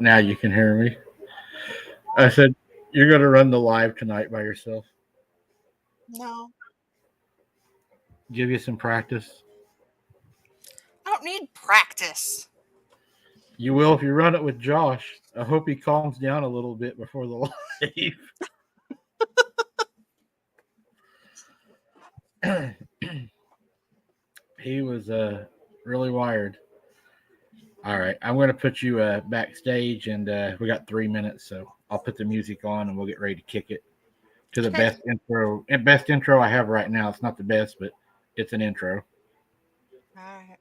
Now you can hear me. I said, you're going to run the live tonight by yourself. No. Give you some practice. I don't need practice. You will if you run it with Josh. I hope he calms down a little bit before the live. He was really wired. All right, I'm going to put you backstage, and we got 3 minutes, so I'll put the music on, and we'll get ready to kick it to the Okay. best intro I have right now. It's not the best, but it's an intro. All right.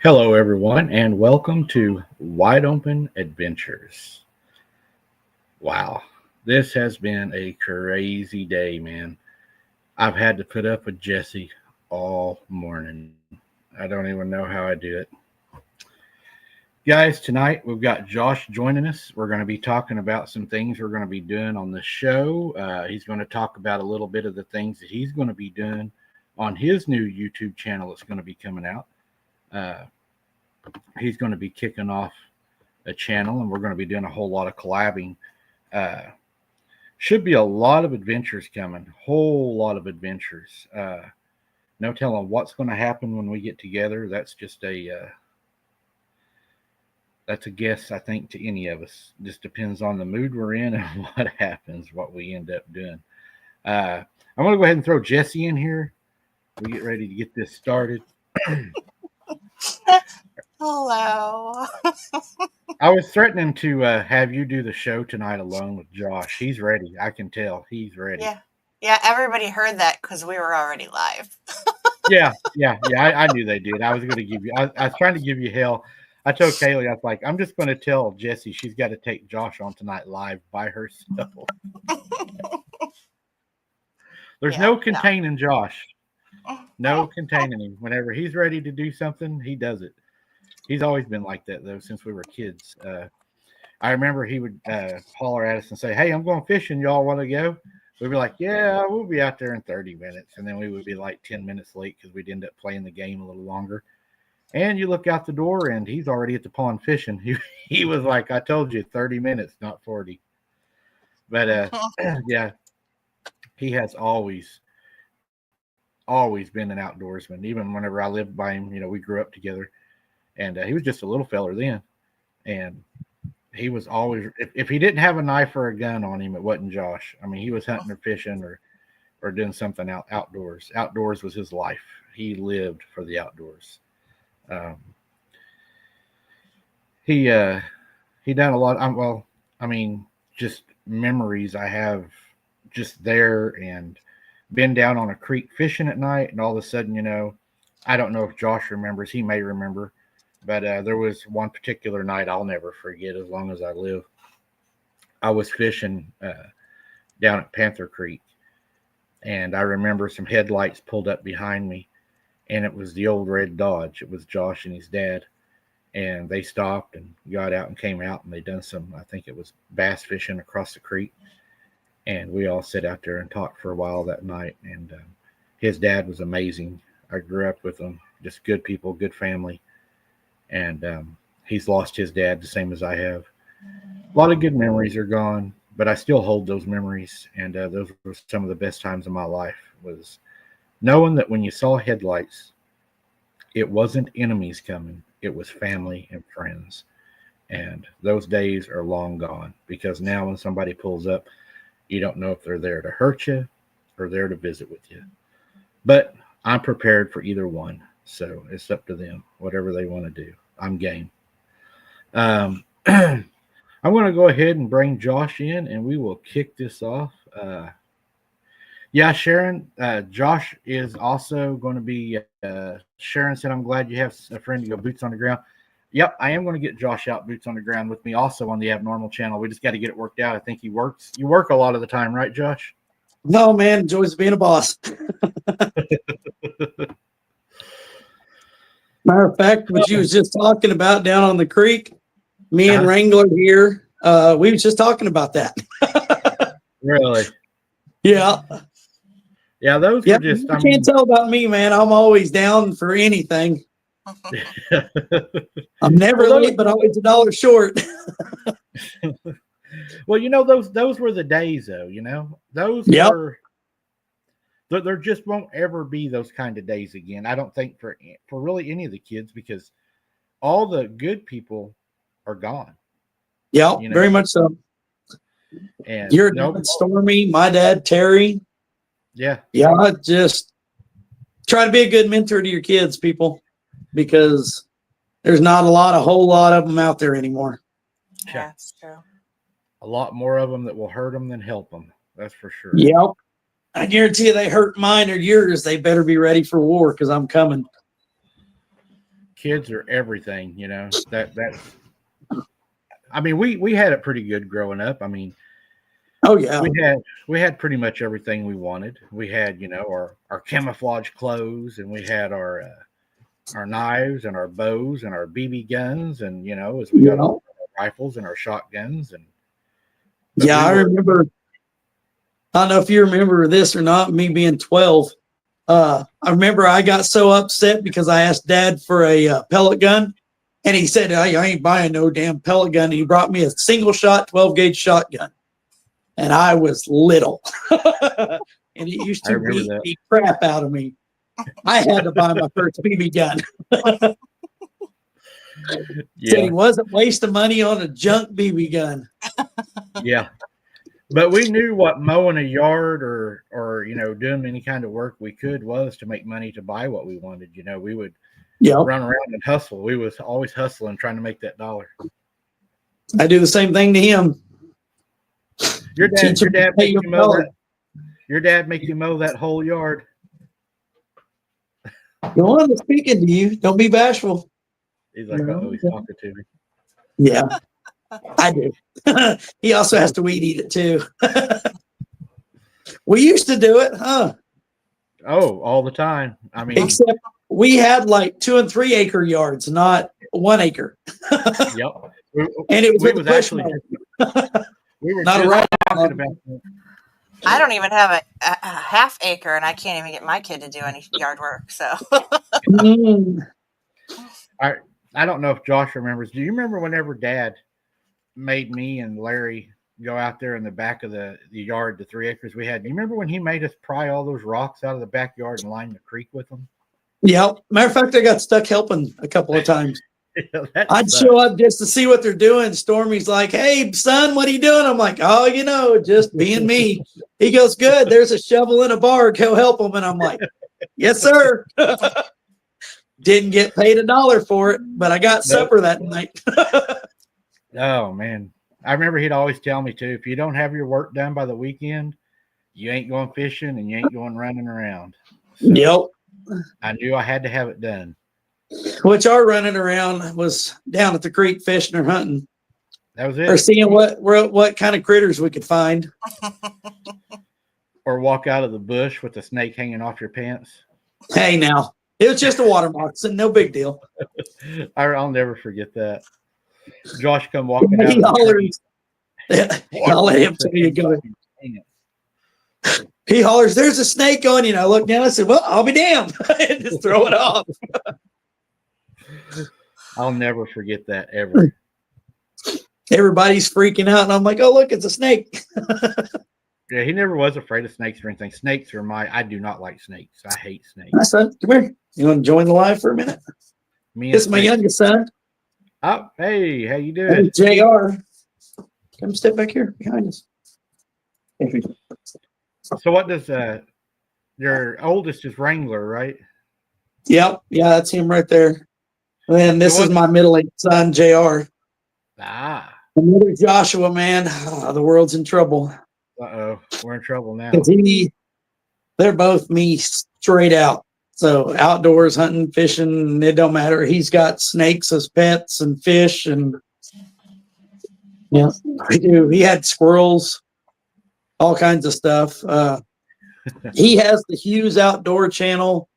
Hello, everyone, and welcome to Wide Open Adventures. Wow, this has been a crazy day, man. I've had to put up with Jesse all morning. I don't even know how I do it. Guys, tonight we've got Josh joining us. We're going to be talking about some things we're going to be doing on the show. He's going to talk about a little bit of the things that he's going to be doing on his new YouTube channel that's going to be coming out. Uh, he's going to be kicking off a channel, and we're going to be doing a whole lot of collabing. Uh, should be a lot of adventures coming, whole lot of adventures. No telling what's going to happen when we get together. That's a guess, I think, to any of us. Just depends on the mood we're in and what happens, what we end up doing. I'm going to go ahead and throw Jesse in here. We get ready to get this started. Hello. I was threatening to have you do the show tonight alone with Josh. He's ready. I can tell he's ready. Yeah, everybody heard that because we were already live. Yeah. I knew they did. I was going to give you. I was trying to give you hell. I told Kaylee, I was like, I'm just going to tell Jesse she's got to take Josh on tonight live by herself. There's no containing Josh. No containing him. Whenever he's ready to do something, he does it. He's always been like that, though, since we were kids. I remember he would holler at us and say, "Hey, I'm going fishing. Y'all want to go?" We'd be like, "Yeah, we'll be out there in 30 minutes." And then we would be like 10 minutes late because we'd end up playing the game a little longer. And you look out the door, and he's already at the pond fishing. He was like, "I told you, 30 minutes, not 40." But yeah, he has always been an outdoorsman. Even whenever I lived by him, we grew up together. And he was just a little feller then. And he was always, if he didn't have a knife or a gun on him, it wasn't Josh. I mean, he was hunting or fishing or doing something outdoors. Outdoors was his life. He lived for the outdoors. He done a lot. Just memories I have just there, and been down on a creek fishing at night, and all of a sudden, I don't know if Josh remembers. He may remember. But there was one particular night I'll never forget as long as I live. I was fishing down at Panther Creek, and I remember some headlights pulled up behind me, and it was the old red Dodge. It was Josh and his dad, and they stopped and got out and came out, and they done some, I think it was bass fishing across the creek, and we all sat out there and talked for a while that night. And his dad was amazing. I grew up with them, just good people, good family. And he's lost his dad the same as I have. A lot of good memories are gone, but I still hold those memories. And those were some of the best times of my life, was knowing that when you saw headlights, it wasn't enemies coming. It was family and friends. And those days are long gone, because now when somebody pulls up, you don't know if they're there to hurt you or there to visit with you. But I'm prepared for either one. So it's up to them, whatever they want to do. I'm game. I'm going to go ahead and bring Josh in, and we will kick this off. Yeah, Sharon, Josh is also going to be, Sharon said, "I'm glad you have a friend to go boots on the ground." Yep, I am going to get Josh out boots on the ground with me also on the Abnormal channel. We just got to get it worked out. I think you work a lot of the time, right, Josh? No, man, enjoys being a boss. Matter of fact, what you was just talking about down on the creek, me and Wrangler here, we was just talking about that. Really? Yeah. Yeah, those were just. You can't tell about me, man. I'm always down for anything. I'm never late, but always $1 short. Well, those were the days, though. Those were. There just won't ever be those kind of days again. I don't think for really any of the kids, because all the good people are gone. Yeah, very much so. And your dad, Stormy, my dad, Terry. Yeah. Just try to be a good mentor to your kids, people, because there's not a whole lot of them out there anymore. Yeah, that's true. A lot more of them that will hurt them than help them. That's for sure. Yep. I guarantee you, they hurt mine or yours, they better be ready for war, because I'm coming. kids are everything. That's. I mean, we had it pretty good growing up. I mean, Oh yeah. we had pretty much everything we wanted. We had our camouflage clothes, and we had our knives and our bows and our BB guns, and as we got our rifles and our shotguns, but Yeah, I remember. I don't know if you remember this or not. Me being 12, I remember I got so upset because I asked Dad for a pellet gun, and he said, I ain't buying no damn pellet gun. And he brought me a single shot 12 gauge shotgun, and I was little, and it used I to remember beat that. the crap out of me. I had to buy my first BB gun. Said he Yeah, wasn't wasting money on a junk BB gun. yeah. But we knew what mowing a yard or doing any kind of work we could was to make money to buy what we wanted. We would Yep. run around and hustle. We was always hustling, trying to make that dollar. I do the same thing to him. Your dad Teach him to pay make your you mow pellet. that. Your dad make you mow that whole yard. Go on, speaking to you. Don't be bashful. He's like, No. oh, he's talking to me. Yeah, I do. He also has to weed eat it too. We used to do it, huh? Oh, all the time. I mean, Except we had like 2 and 3 acre yards, not 1 acre. yep. And it was We with was a push actually mower. we were Not a just right. talking about that. I don't even have a half acre, and I can't even get my kid to do any yard work. So Mm. I don't know if Josh remembers. Do you remember whenever Dad made me and Larry go out there in the back of the yard, the 3 acres we had? Do you remember when he made us pry all those rocks out of the backyard and line the creek with them? Yep. Matter of fact, I got stuck helping a couple of times. That I'd sucks. show up just to see what they're doing. Stormy's like, "Hey, son, what are you doing?" I'm like, "Oh, just being me." He goes, "Good. There's a shovel and a bar. Go help him." And I'm like, "Yes, sir." Didn't get paid $1 for it, but I got Nope. supper that night. Oh man, I remember he'd always tell me too. If you don't have your work done by the weekend, you ain't going fishing and you ain't going running around. So Yep. I knew I had to have it done. Which our running around was down at the creek fishing or hunting That was or it. seeing what kind of critters we could find. Or walk out of the bush with the snake hanging off your pants. Hey, now it was just a water moccasin, no big deal. I'll never forget that. Josh come walking out He of the hollers. tree. I'll let him tell you go. He hollers, "There's a snake on you." And I look down. I said, "Well, I'll be damned." And just throw it off. I'll never forget that ever. Everybody's freaking out, and I'm like, "Oh, look, it's a snake." Yeah, he never was afraid of snakes or anything. Snakes are I do not like snakes. I hate snakes. My son, come here. You want to join the live for a minute? Me This is my snakes. youngest son. Oh, hey, how you Hey, doing? JR. Come step back here behind us. So what does your oldest is Wrangler, right? Yep. Yeah, that's him right there. And this So is my middle-aged son, JR. Ah, Another Joshua, man. Oh, the world's in trouble. uh-oh, we're in trouble now. 'Cause they're both me straight out. So outdoors, hunting, fishing, it don't matter. He's got snakes as pets and fish, and yeah, we do. He had squirrels, all kinds of stuff. He has the Hughes Outdoor Channel,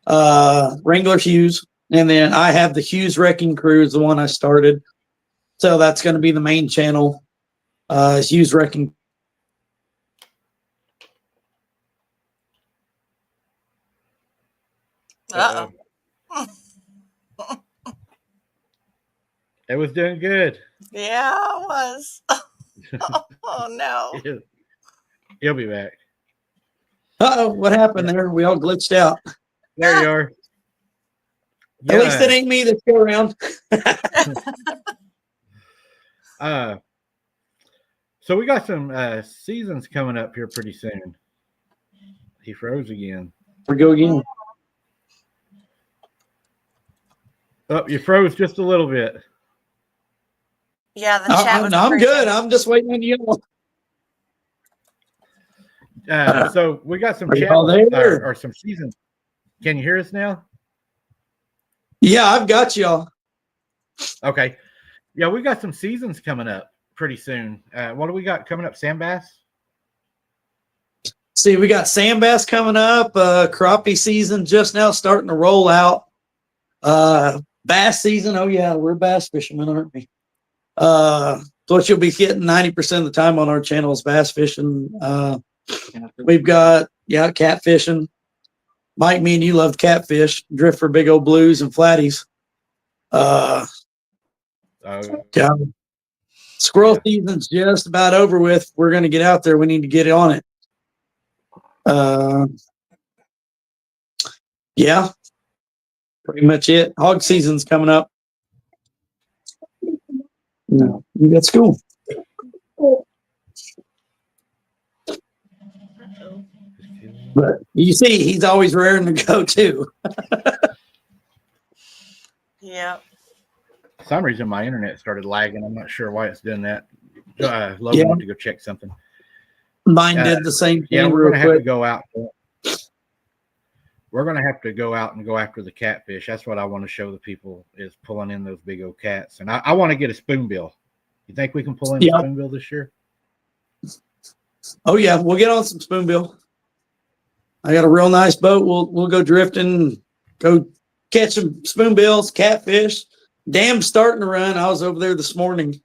Wrangler Hughes, and then I have the Hughes Wrecking Crew, is the one I started. So that's going to be the main channel. Hughes Wrecking. uh It was doing good. yeah, it was. Oh no. He'll be back. Uh-oh, what happened there? We all glitched out. There you are. At least it ain't me this go around. So we got some seasons coming up here pretty soon. He froze again. We go again. Oh, you froze just a little bit. Yeah, the chat was I'm good. freezing. I'm just waiting on you. So we got some Are y'all channels there? or some seasons. Can you hear us now? Yeah, I've got y'all. Okay. Yeah, we got some seasons coming up pretty soon. What do we got coming up? Sand bass? See, we got sand bass coming up. Crappie season just now starting to roll out. Bass season. Oh yeah, we're bass fishermen, aren't we? What you'll be getting 90% of the time on our channel is bass fishing. We've got catfishing. Mike, me and you love catfish. Drift for big old blues and flatties. Yeah. Squirrel season's just about over with. We're going to get out there. We need to get on it. Yeah, pretty much it. Hog season's coming up. No, you got school. But you see, he's always raring to go too. Yeah. For some reason, my internet started lagging. I'm not sure why it's doing that. Logan went to go check something. Mine did the same thing. Yeah, we're real going to have quick. to go out. We're going to have to go out and go after the catfish. That's what I want to show the people is pulling in those big old cats. And I want to get a spoonbill. You think we can pull in a spoonbill this year? Oh yeah, we'll get on some spoonbill. I got a real nice boat. We'll go drifting, go catch some spoonbills, catfish. Dam's starting to run. I was over there this morning.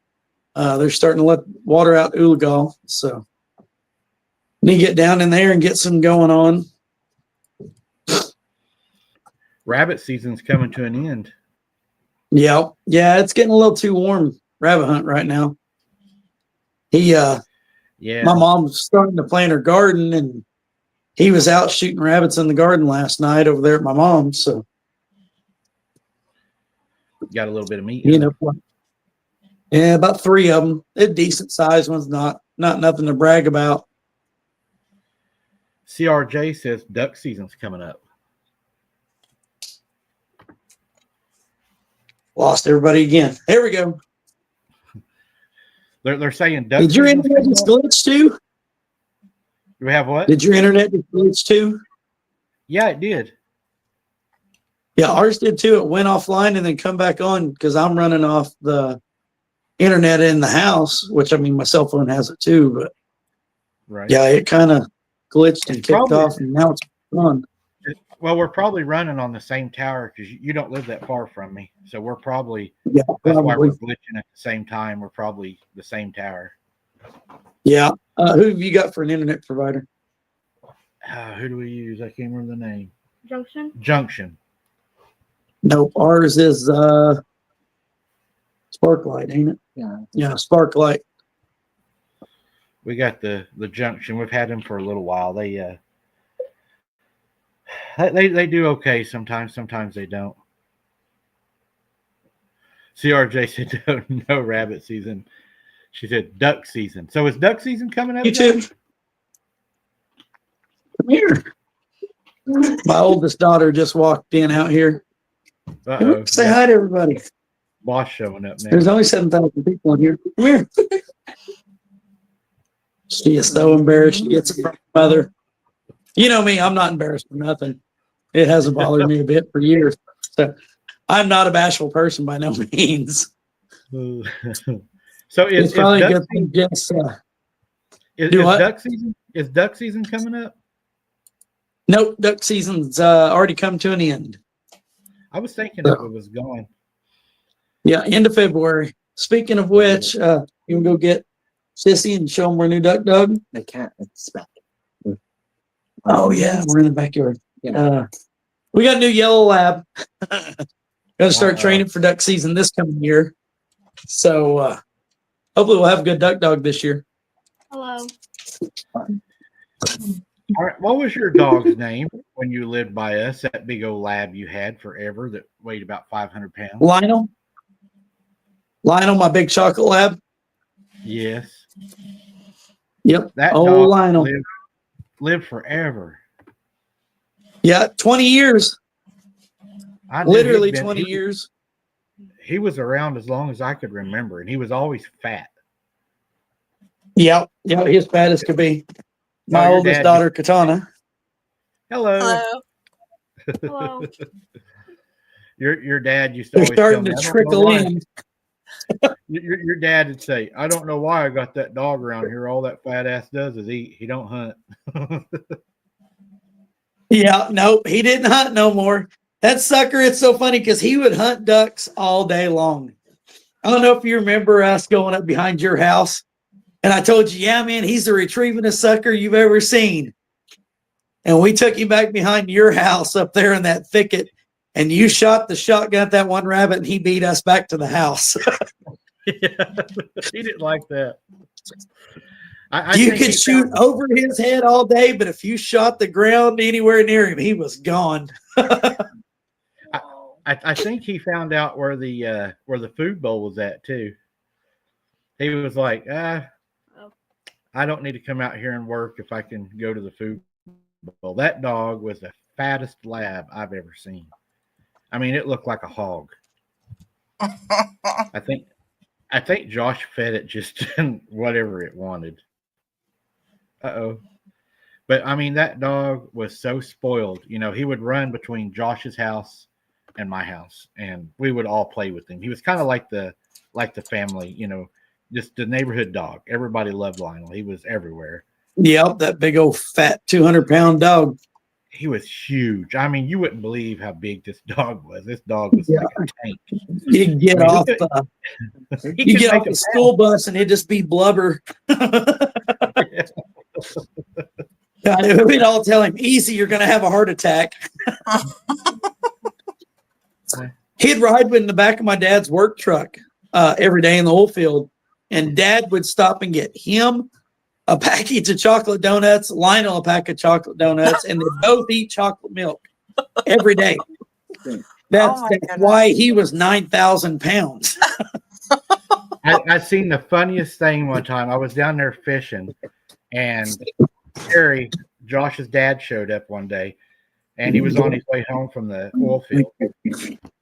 They're starting to let water out Oologah. So need to get down in there and get some going on. Rabbit season's coming to an end. Yeah, it's getting a little too warm. Rabbit hunt right now. My mom's starting to plant her garden, and he was out shooting rabbits in the garden last night over there at my mom's. So got a little bit of meat. Yeah, about 3 of them. They're decent sized ones, not nothing to brag about. CRJ says duck season's coming up. Lost everybody again. There we go. They're saying duck. Did your internet just glitch too? Do we have what? Did your internet just glitch too? Yeah, it did. Yeah, ours did too. It went offline and then come back on because I'm running off the internet in the house, which I mean my cell phone has it too, but yeah, it kind of glitched and kicked off, and now it's on. Well, we're probably running on the same tower because you don't live that far from me, so we're probably that's why we're glitching at the same time. We're probably the same tower. Yeah. Who have you got for an internet provider? Who do we use? I can't remember the name. Junction. Nope. Ours is Sparklight, ain't it? Yeah, Sparklight. We got the Junction. We've had them for a little while. They do okay sometimes. Sometimes they don't. CRJ said no rabbit season. She said duck season. So is duck season coming up? You too. Come here. My oldest daughter just walked in out here. Say hi to everybody. Boss showing up now. There's only 7,000 people in here. Come here. She is so embarrassed. She gets it from her mother. You know me, I'm not embarrassed for nothing. It hasn't bothered me a bit for years. So I'm not a bashful person by no means. So is probably duck a good thing just duck season? Is duck season coming up? Nope, duck season's already come to an end. I was thinking it was going. Yeah, end of February. Speaking of which, you can go get Sissy and show them our new duck dog. They can't. It's back. Oh yeah, we're in the backyard. We got a new yellow lab. Got to start training for duck season this coming year. So hopefully we'll have a good duck dog this year. Hello. All right. What was your dog's name when you lived by us? That big old lab you had forever that weighed about 500 pounds. Lionel, my big chocolate lab. Yes. Yep. That old dog Lionel lived forever. Yeah, 20 years. Literally 20 years. years. He was around as long as I could remember, and he was always fat. Yep. Yeah, he's fat as could be. My oldest daughter, Katana. Hello. Hello. Your dad used to They're always tell starting me, to I don't know trickle why. in. Your dad would say, I don't know why I got that dog around here. All that fat ass does is eat. He don't hunt. Yeah, nope, he didn't hunt no more. That sucker, it's so funny because he would hunt ducks all day long. I don't know if you remember us going up behind your house, and I told you, yeah, man, he's the retrievingest sucker you've ever seen. And we took him back behind your house up there in that thicket, and you shot the shotgun at that one rabbit, and he beat us back to the house. Yeah, he didn't like that. I You think could he shoot found, over his head all day, but if you shot the ground anywhere near him, he was gone. I think he found out where the food bowl was at too. He was like, I don't need to come out here and work if I can go to the food bowl. That dog was the fattest lab I've ever seen. I mean, it looked like a hog. I think Josh fed it just whatever it wanted. Uh-oh. But I mean, that dog was so spoiled. He would run between Josh's house and my house, and we would all play with him. He was kind of like the family, just the neighborhood dog. Everybody loved Lionel. He was everywhere. Yep, that big old fat 200-pound dog. He was huge. I mean, you wouldn't believe how big this dog was. This dog was like a tank. You get I mean, off you get off the school bus and it'd just be blubber. God, we'd all tell him, easy, you're going to have a heart attack. He'd ride in the back of my dad's work truck every day in the oil field, and Dad would stop and get him a package of chocolate donuts, Lionel a pack of chocolate donuts, and they both eat chocolate milk every day. That's why he was 9,000 pounds. I seen the funniest thing one time. I was down there fishing, and Terry, Josh's dad, showed up one day, and he was on his way home from the oil field.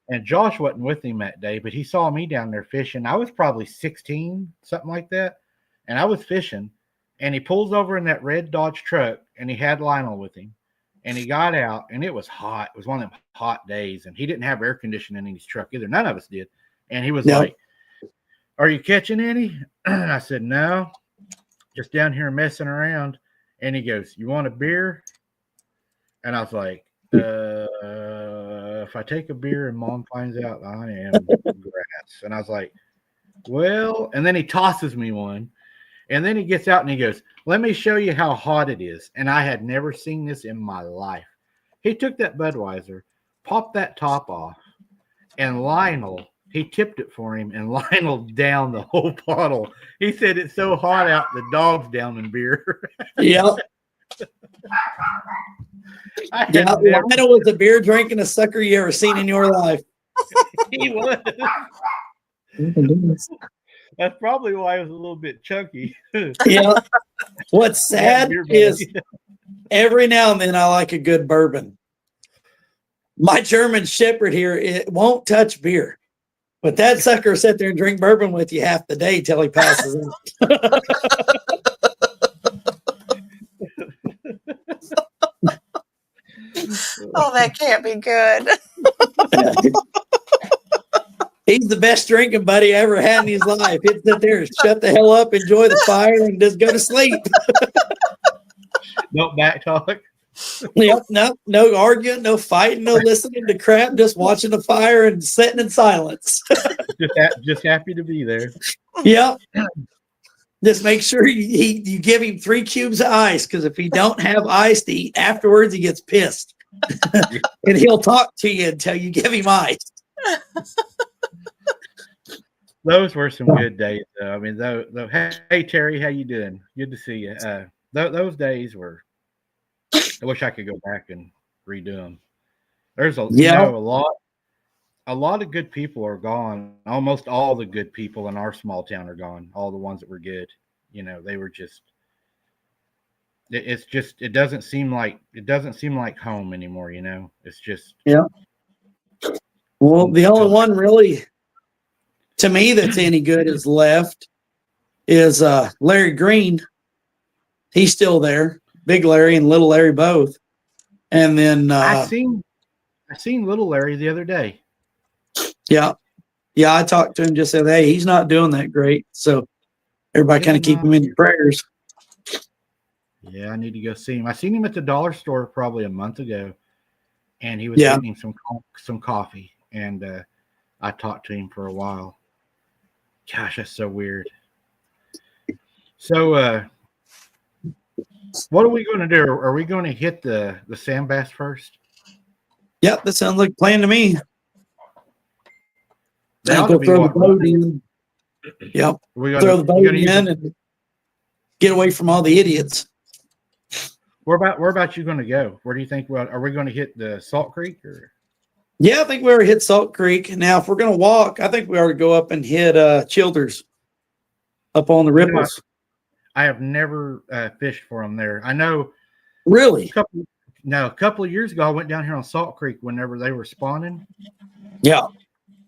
And Josh wasn't with him that day, but he saw me down there fishing. I was probably 16, something like that, and I was fishing. And he pulls over in that red Dodge truck, and he had Lionel with him. And he got out, and it was hot. It was one of them hot days, and he didn't have air conditioning in his truck either. None of us did. And he was like, are you catching any? I said, no, just down here messing around. And he goes, you want a beer? And I was like, if I take a beer and Mom finds out I am grass. And I was like, well, and then he tosses me one. And then he gets out and he goes, let me show you how hot it is. And I had never seen this in my life. He took that Budweiser, popped that top off, and Lionel, he tipped it for him, and Lionel downed the whole bottle. He said it's so hot out, the dog's down in beer. Yep. Lionel was the beer drinking a sucker you ever seen in your life. He was. That's probably why it was a little bit chunky. Yeah. What's sad is every now and then I like a good bourbon. My German Shepherd here, it won't touch beer. But that sucker sit there and drink bourbon with you half the day till he passes out. Oh, that can't be good. He's the best drinking buddy I ever had in his life. He'd sit there and shut the hell up, enjoy the fire, and just go to sleep. No back talk. Yep, no arguing, no fighting, no listening to crap, just watching the fire and sitting in silence. just happy to be there. Yep. Just make sure you give him 3 cubes of ice, because if he don't have ice to eat afterwards, he gets pissed. And he'll talk to you until you give him ice. Those were some good days, though. I mean, hey Terry, how you doing? Good to see you. Those days were. I wish I could go back and redo them. There's a lot of good people are gone. Almost all the good people in our small town are gone. All the ones that were good, they were just. It doesn't seem like home anymore. It's just. Yeah. Well, the only one really, to me, that's any good is left is Larry Green. He's still there. Big Larry and Little Larry both. And then I seen Little Larry the other day. Yeah. Yeah. I talked to him, just said, hey, he's not doing that great. So everybody kind of keep him in your prayers. Yeah, I need to go see him. I seen him at the dollar store probably a month ago, and he was Yeah. getting some coffee, and I talked to him for a while. Gosh, that's so weird. So, what are we going to do? Are we going to hit the sand bass first? Yep. That sounds like a plan to me. They I ought think to we'll be throw the boat in. Yep. Throw the boat in and get away from all the idiots. Where about you going to go? Where do you think? Are we going to hit the Salt Creek or? Yeah, I think we already hit Salt Creek. Now, if we're going to walk, I think we ought to go up and hit Childers up on the ripples. I have never fished for them there. I know. Really? A couple of years ago, I went down here on Salt Creek whenever they were spawning. Yeah.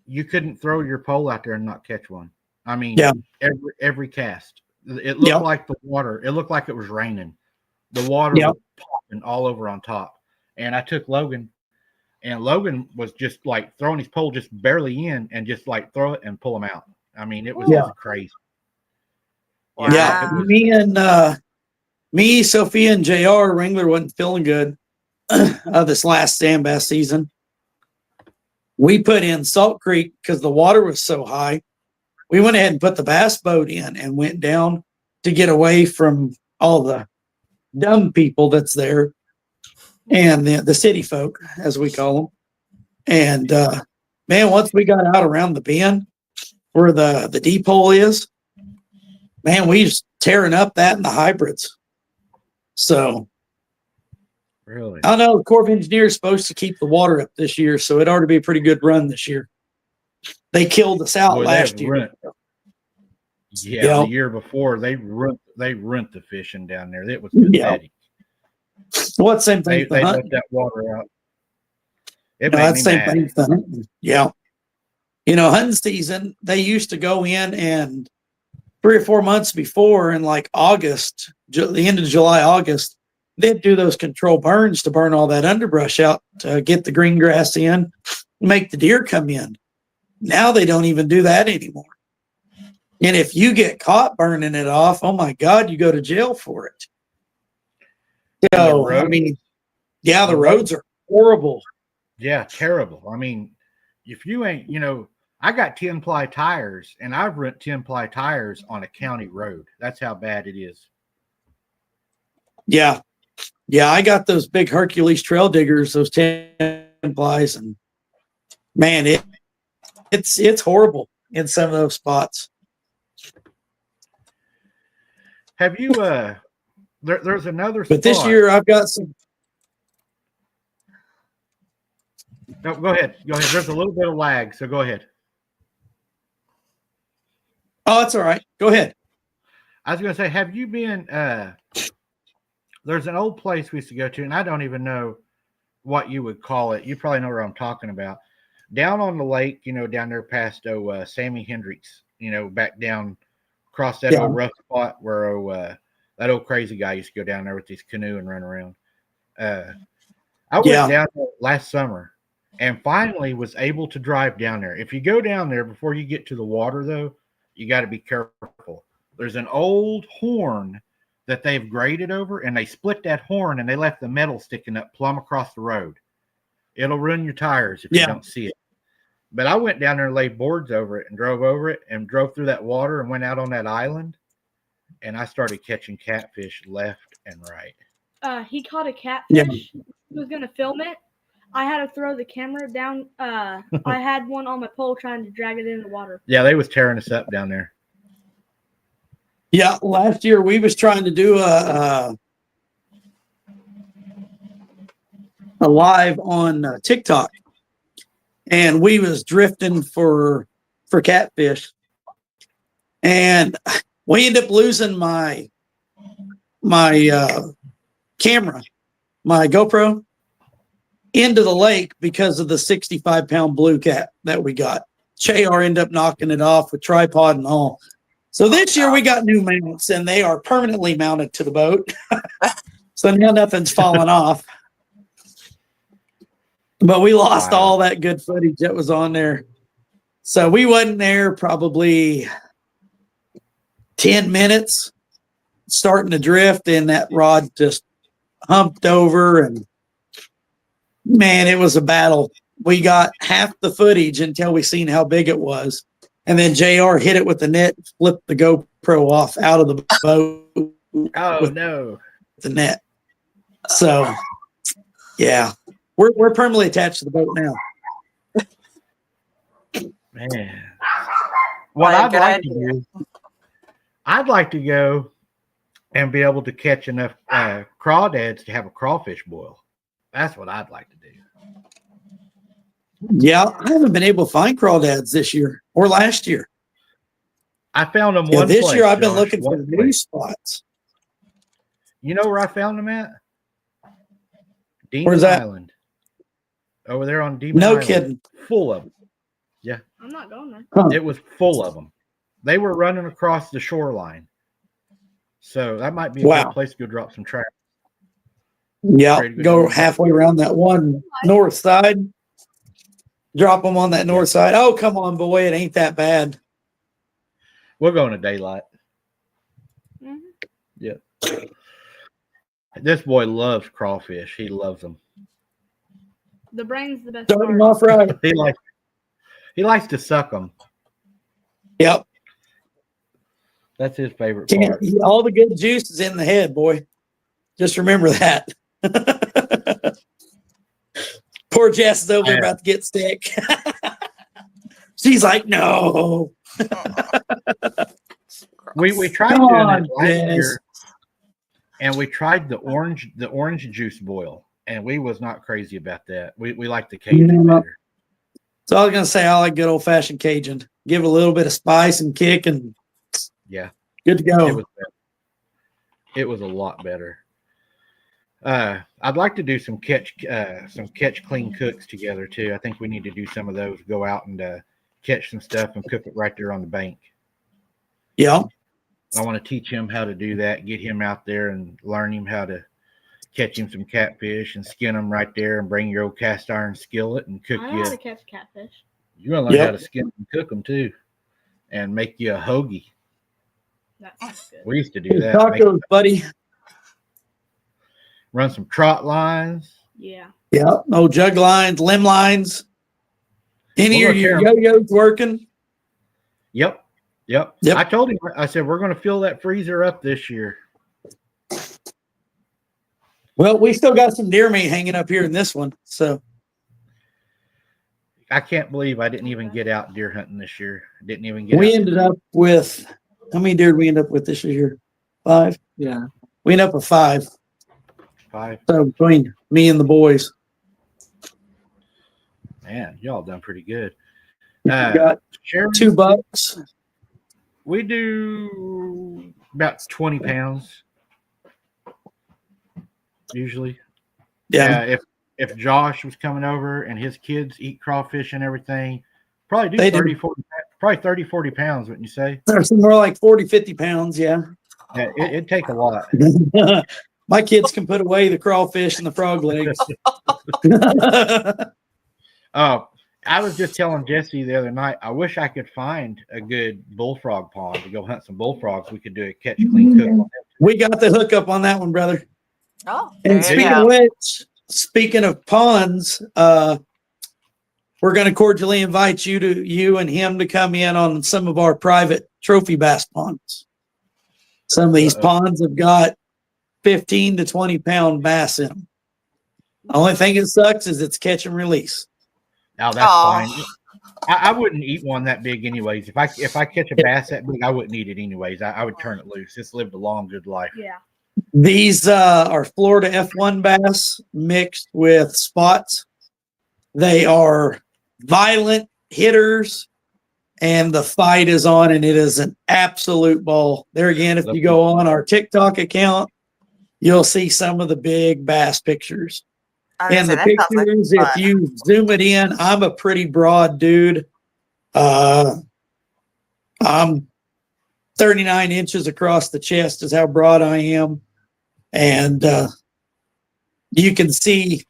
You couldn't throw your pole out there and not catch one. I mean, yeah. every cast. It looked like the water. It looked like it was raining. The water was popping all over on top. And I took Logan, and Logan was just like throwing his pole just barely in and just like throw it and pull him out. I mean, it was just crazy. Wow. Yeah. Me, Sophia, and JR Wrangler wasn't feeling good this last sand bass season. We put in Salt Creek because the water was so high. We went ahead and put the bass boat in and went down to get away from all the dumb people that's there and the city folk, as we call them. And man, once we got out around the bend where the deep hole is, man, we was tearing up that and the hybrids. So really, I know the Corps of Engineers is supposed to keep the water up this year, so it ought to be a pretty good run this year. They killed us out last year. Yeah, the year before they ruined the fishing down there. It was pathetic. What same thing? They let that water out. That's same thing. Yeah. Hunting season, they used to go in and 3 or 4 months before in like August, the end of July, August, they'd do those control burns to burn all that underbrush out to get the green grass in, make the deer come in. Now they don't even do that anymore. And if you get caught burning it off, oh my God, you go to jail for it. So, I mean, the roads are horrible. Yeah, terrible. I mean, if you ain't, I got 10-ply tires, and I've rent 10-ply tires on a county road. That's how bad it is. Yeah. Yeah, I got those big Hercules trail diggers, those 10-plies, and man, it's horrible in some of those spots. Have you there's another spot. But this year I've got some. No, go ahead. There's a little bit of lag, so go ahead. Oh, that's all right. Go ahead. I was going to say, have you been there's an old place we used to go to, and I don't even know what you would call it. You probably know where I'm talking about. Down on the lake, down there past Sammy Hendricks, back down across that old rough spot where that old crazy guy used to go down there with his canoe and run around. I went down there last summer and finally was able to drive down there. If you go down there before you get to the water, though, you got to be careful. There's an old horn that they've graded over, and they split that horn and they left the metal sticking up plumb across the road. It'll ruin your tires if you don't see it. But I went down there and laid boards over it and drove over it and drove through that water and went out on that island, and I started catching catfish left and right. He caught a catfish. He was going to film it. I had to throw the camera down. I had one on my pole trying to drag it in the water. Yeah, they was tearing us up down there. Yeah, last year we was trying to do a live on TikTok, and we was drifting for catfish, and we ended up losing my camera, my GoPro, into the lake because of the 65-pound blue cat that we got. JR ended up knocking it off with tripod and all. So this year we got new mounts, and they are permanently mounted to the boat. So now nothing's falling off. But we lost all that good footage that was on there. So we wasn't there probably 10 minutes, starting to drift, and that rod just humped over, and man, it was a battle. We got half the footage until we seen how big it was. And then JR hit it with the net, flipped the GoPro off out of the boat Oh with no. the net. So yeah. We're permanently attached to the boat now. Man. What Well, I'd good like idea. to do, I'd like to go and be able to catch enough crawdads to have a crawfish boil. That's what I'd like to do. Yeah, I haven't been able to find crawdads this year or last year. I found them Yeah, one this place, year I've been Josh, looking for one new place. spots. You know where I found them at? Demon Where's that? Island. Over there on Demon No Island. kidding. Full of them. I'm not going there. Huh. It was full of them. They were running across the shoreline. So that might be a Wow. good place to go drop some traps. Yeah, Ready to go go. halfway around that one north side. Drop them on that north side. Oh, come on, boy, it ain't that bad. We're going to daylight. Mhm. Yeah. This boy loves crawfish. He loves them. The brain's the best Start them part. off right. He likes to suck them. Yep. That's his favorite Can't, part. all the good juice is in the head, boy. Just remember that. Poor Jess is over there about to get sick. She's like, no. We tried Come doing on, it last Jess. year, and we tried the orange juice boil, and we was not crazy about that. We like the Cajun No. better. So I was gonna say I like good old fashioned Cajun. Give it a little bit of spice and kick, and Yeah, good to go. it was better. It was a lot better. I'd like to do some catch clean cooks together too. I think we need to do some of those. Go out and catch some stuff and cook it right there on the bank. Yeah. I want to teach him how to do that. Get him out there and learn him how to catch him some catfish and skin them right there, and bring your old cast iron skillet and cook I know you. how to catch catfish. You're gonna learn Yep. how to skin and cook them too, and make you a hoagie. That sounds good. We used to do that. Tacos, buddy. Run some trot lines. Yeah. Yeah. No jug lines, limb lines. Any We're of gonna your tear 'em. yo-yos working? Yep. Yep. I told him. I said we're gonna fill that freezer up this year. Well, we still got some deer meat hanging up here in this one. So I can't believe I didn't even get out deer hunting this year. Didn't even get we out. ended up with, how many deer did we end up with this year? 5? Yeah. We ended up with 5. 5. So between me and the boys. Man, y'all done pretty good. We got Sharon, 2 bucks. we do about 20 pounds usually. Yeah. If Josh was coming over and his kids eat crawfish and everything, probably do They do. 30, 40 pounds, wouldn't you say? There's some more like 40, 50 pounds. Yeah. Yeah, it'd take a lot. My kids can put away the crawfish and the frog legs. Oh, I was just telling Jesse the other night, I wish I could find a good bullfrog pond to go hunt some bullfrogs. We could do a catch, clean, cook on them. We got the hookup on that one, brother. Oh, And there speaking you of go. which, speaking of ponds, we're going to cordially invite you and him to come in on some of our private trophy bass ponds. Some of these Uh-oh. ponds have got 15 to 20 pound bass in them. The only thing that sucks is it's catch and release. Oh, that's Aw. fine. I wouldn't eat one that big anyways. If I catch a bass that big, I wouldn't eat it anyways. I would turn it loose. It's lived a long, good life. Yeah. These are Florida F1 bass mixed with spots. They are violent hitters, and the fight is on, and it is an absolute ball. There again, if you go on our TikTok account, you'll see some of the big bass pictures. I was And the gonna say, that sounds like pictures, if fun. you zoom it in, I'm a pretty broad dude. I'm 39 inches across the chest is how broad I am. And you can see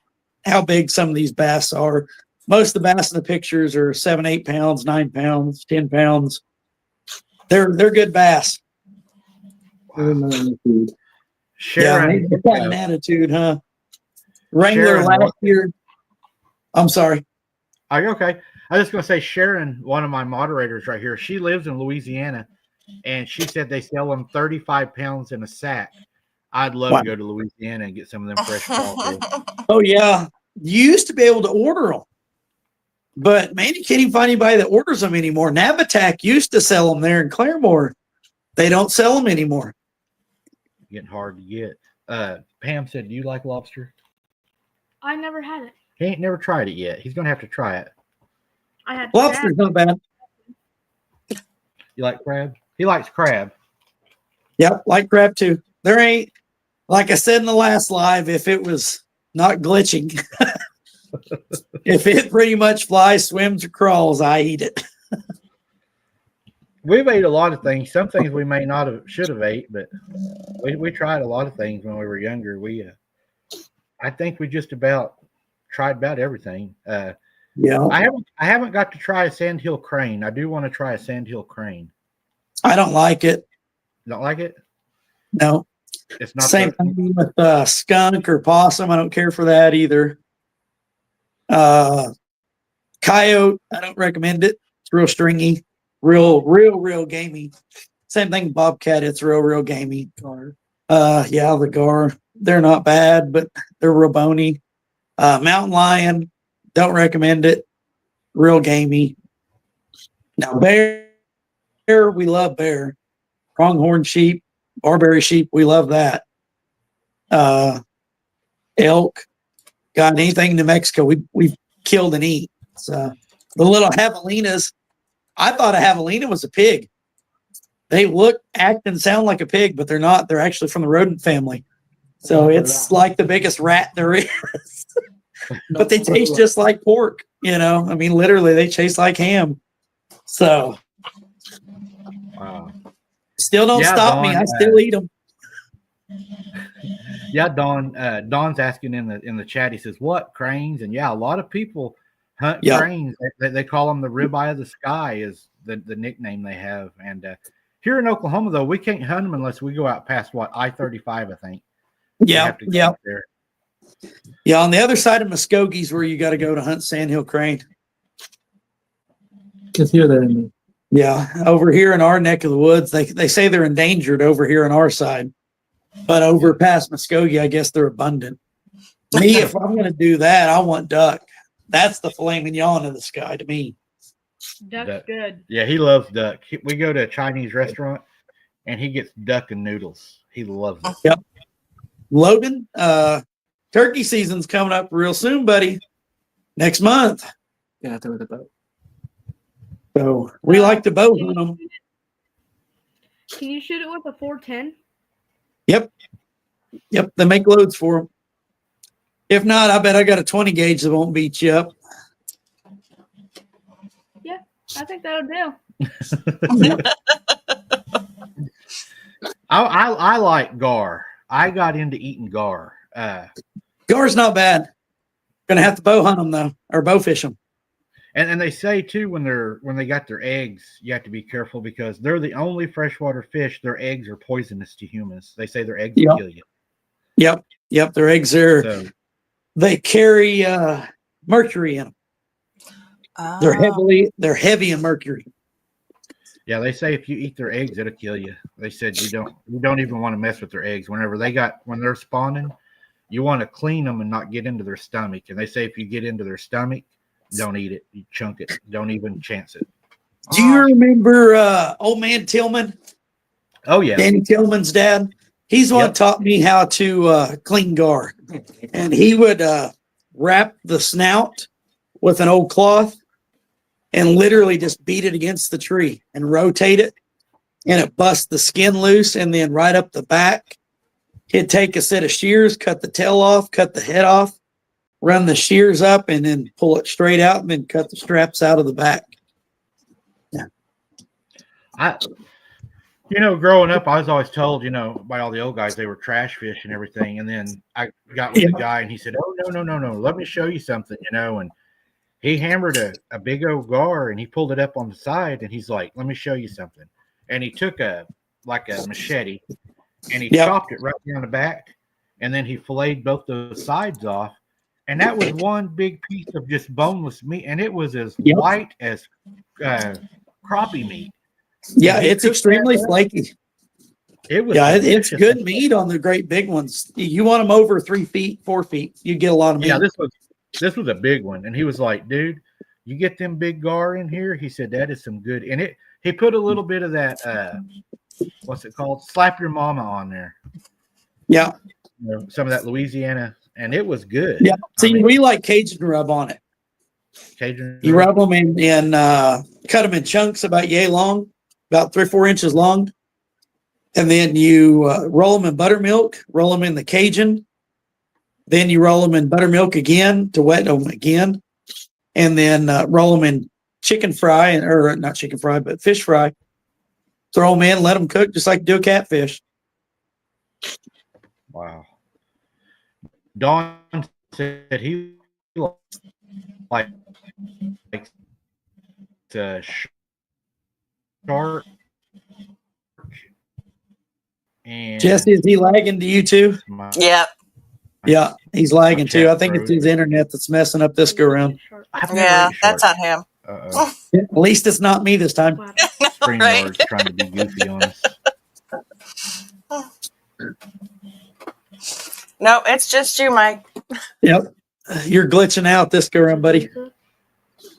how big some of these bass are. Most of the bass in the pictures are 7, 8 pounds, 9 pounds, 10 pounds. They're good bass. Wow. Yeah, Sharon, they've got an attitude, huh? Wrangler Sharon, last year. I'm sorry. are you okay? I was just going to say, Sharon, one of my moderators right here, she lives in Louisiana, and she said they sell them 35 pounds in a sack. I'd love Wow. to go to Louisiana and get some of them fresh crawfish. Oh yeah, you used to be able to order them, but man, you can't even find anybody that orders them anymore. Navitac used to sell them there in Claremore. They don't sell them anymore. Getting hard to get. Pam said, "Do you like lobster?" I never had it. He ain't never tried it yet. He's gonna have to try it. I had Lobster's not bad. You like crab? He likes crab. Yep, like crab too. There ain't, like I said in the last live, if it was not glitching, if it pretty much flies, swims, or crawls, I eat it. We've ate a lot of things. Some things we may not have should have ate, but we tried a lot of things when we were younger. I think we just about tried about everything. Yeah, I haven't got to try a sandhill crane. I do want to try a sandhill crane. I don't like it. Don't like it? No. It's not Same thing with skunk or possum. I don't care for that either. Coyote, I don't recommend it. It's real stringy, real gamey. Same thing, bobcat. It's real gamey. Yeah, the gar. They're not bad, but they're real bony. Mountain lion, don't recommend it. Real gamey. Now bear, we love bear. Pronghorn sheep, barberry sheep, we love that. Elk, got anything in New Mexico, we've killed and eat. So the little javelinas, I thought a javelina was a pig. They look, act, and sound like a pig, but they're not. They're actually from the rodent family. So it's like the biggest rat there is. But they taste just like pork, you know. I mean, literally, they taste like ham. So wow. Still don't stop me. I still eat them. Yeah, Don's asking in the chat. He says, "What cranes?" And yeah, a lot of people hunt cranes. They call them the ribeye of the sky is the nickname they have. And here in Oklahoma, though, we can't hunt them unless we go out past I-35. I think. Yeah. There. Yeah, on the other side of Muskogee's where you got to go to hunt sandhill crane. Because here they're in. Yeah, over here in our neck of the woods, they say they're endangered over here on our side, but over past Muskogee, I guess they're abundant. Me, if I'm going to do that, I want duck. That's the filet mignon of the sky to me. Duck's good. Yeah, he loves duck. We go to a Chinese restaurant, and he gets duck and noodles. He loves it. Yep. Logan, turkey season's coming up real soon, buddy. Next month. Yeah, throw the boat. So we like to bow hunt them. Can you shoot it with a 410? Yep. They make loads for them. If not, I bet I got a 20 gauge that won't beat you up. Yeah, I think that'll do. I like gar. I got into eating gar. Gar's not bad. Gonna have to bow hunt them though, or bow fish them. And they say too when they got their eggs, you have to be careful because they're the only freshwater fish. Their eggs are poisonous to humans. They say their eggs will kill you. Yep. Their eggs are. They carry mercury in them. Oh. They're heavy in mercury. Yeah, they say if you eat their eggs, it'll kill you. They said you don't even want to mess with their eggs. When they're spawning, you want to clean them and not get into their stomach. And they say if you get into their stomach, don't eat it. You chunk it. Don't even chance it. Do you remember old man Tillman? Oh yeah, Danny Tillman's dad. He's the one that taught me how to clean gar, and he would wrap the snout with an old cloth and literally just beat it against the tree and rotate it, and it busts the skin loose. And then right up the back, he'd take a set of shears, cut the tail off, cut the head off, run the shears up, and then pull it straight out, and then cut the straps out of the back. Yeah. Growing up, I was always told, by all the old guys, they were trash fish and everything. And then I got with a guy, and he said, "Oh, no. Let me show you something," And he hammered a big old gar and he pulled it up on the side and he's like, "Let me show you something." And he took a machete and he Yep. chopped it right down the back, and then he filleted both those sides off, and that was one big piece of just boneless meat, and it was as Yep. white as crappie meat. Yeah, And he it's cooked that extremely up. flaky. It was Yeah, it's delicious. good meat on the great big ones. You want them over 3 feet, 4 feet, you get a lot of meat. Yeah, this was a big one, and he was like, "Dude, you get them big gar in here." He said that is some good, and he put a little bit of that what's it called? Slap your mama on there. Yeah. Some of that Louisiana, and it was good. Yeah. See, I mean, we like Cajun rub on it. Cajun. You rub them and cut them in chunks about yay long, about 3 or 4 inches long. And then you roll them in buttermilk, roll them in the Cajun. Then you roll them in buttermilk again to wet them again. And then roll them in chicken fry, or not chicken fry, but fish fry. Throw them in, let them cook just like you do a catfish. Wow. Don said he likes shark and Jesse, is he lagging to you too? Yep. Yeah, he's lagging too. I think it's froze. his internet that's messing up this go round. I've never Yeah, ate shark. that's on him. At least it's not me this time. StreamYard's trying to be goofy on us. No, it's just you, Mike. Yep. You're glitching out this go round, buddy.